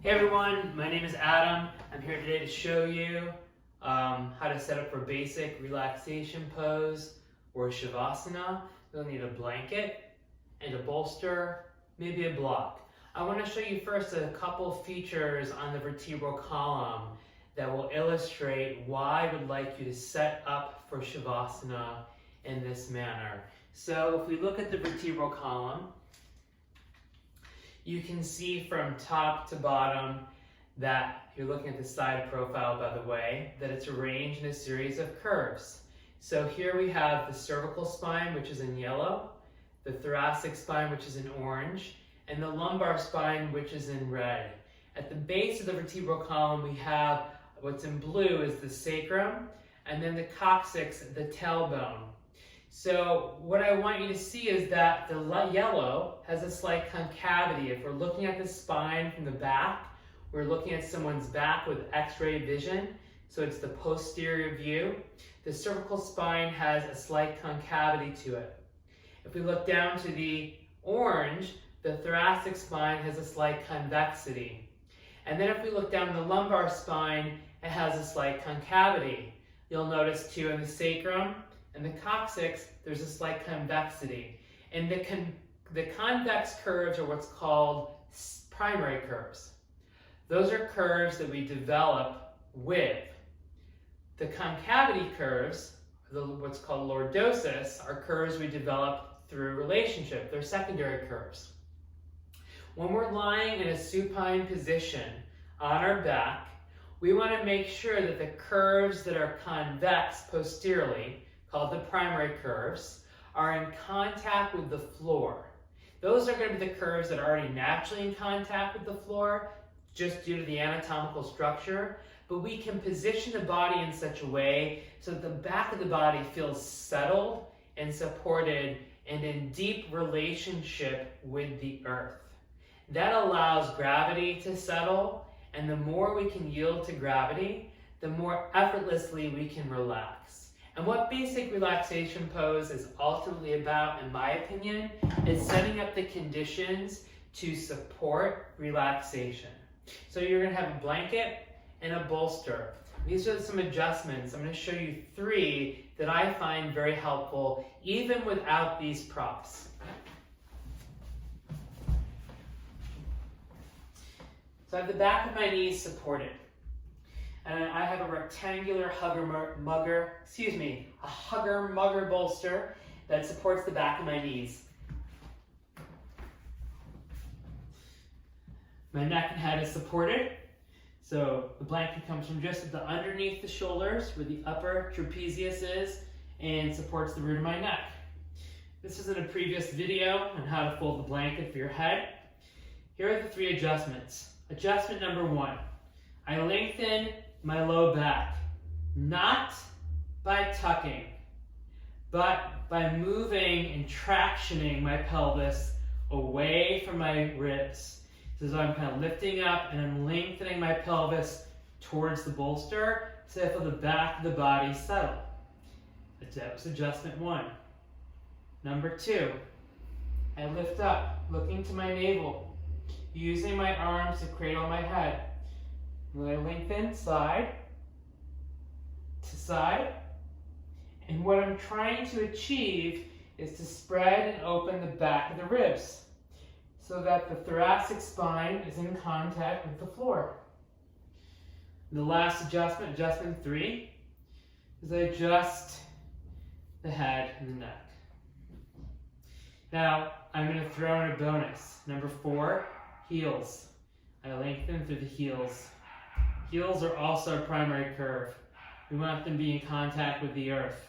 Hey everyone, my name is Adam. I'm here today to show you how to set up for basic relaxation pose or Shavasana. You'll need a blanket and a bolster, maybe a block. I want to show you first a couple features on the vertebral column that will illustrate why I would like you to set up for Shavasana in this manner. So if we look at the vertebral column, you can see from top to bottom that, you're looking at the side profile by the way, that it's arranged in a series of curves. So here we have the cervical spine, which is in yellow, the thoracic spine, which is in orange, and the lumbar spine, which is in red. At the base of the vertebral column, we have what's in blue is the sacrum, and then the coccyx, the tailbone. So what I want you to see is that the yellow has a slight concavity. If we're looking at the spine from the back, we're looking at someone's back with X-ray vision, so it's the posterior view. The cervical spine has a slight concavity to it. If we look down to the orange, the thoracic spine has a slight convexity. And then if we look down the lumbar spine, it has a slight concavity. You'll notice too in the sacrum and the coccyx, there's a slight convexity. And the convex curves are what's called primary curves. Those are curves that we develop with. The concavity curves, what's called lordosis, are curves we develop through relationship. They're secondary curves. When we're lying in a supine position on our back, we want to make sure that the curves that are convex posteriorly, called the primary curves, are in contact with the floor. Those are going to be the curves that are already naturally in contact with the floor, just due to the anatomical structure, but we can position the body in such a way so that the back of the body feels settled and supported and in deep relationship with the earth. That allows gravity to settle, and the more we can yield to gravity, the more effortlessly we can relax. And what basic relaxation pose is ultimately about, in my opinion, is setting up the conditions to support relaxation. So you're going to have a blanket and a bolster. These are some adjustments. I'm going to show you 3 that I find very helpful, even without these props. So I have the back of my knees supported. And I have a rectangular hugger mugger bolster that supports the back of my knees. My neck and head is supported. So the blanket comes from just at the underneath the shoulders where the upper trapezius is and supports the root of my neck. This is in a previous video on how to fold the blanket for your head. Here are the 3 adjustments. Adjustment number 1. I lengthen my low back, not by tucking, but by moving and tractioning my pelvis away from my ribs. So I'm kind of lifting up and I'm lengthening my pelvis towards the bolster so I feel the back of the body settle. That was adjustment 1. Number 2, I lift up, looking to my navel, using my arms to cradle my head. I lengthen side to side, and what I'm trying to achieve is to spread and open the back of the ribs so that the thoracic spine is in contact with the floor. The last adjustment, adjustment 3, is I adjust the head and the neck. Now, I'm going to throw in a bonus. Number 4, heels. I lengthen through the heels. Heels are also a primary curve. We want them to be in contact with the earth.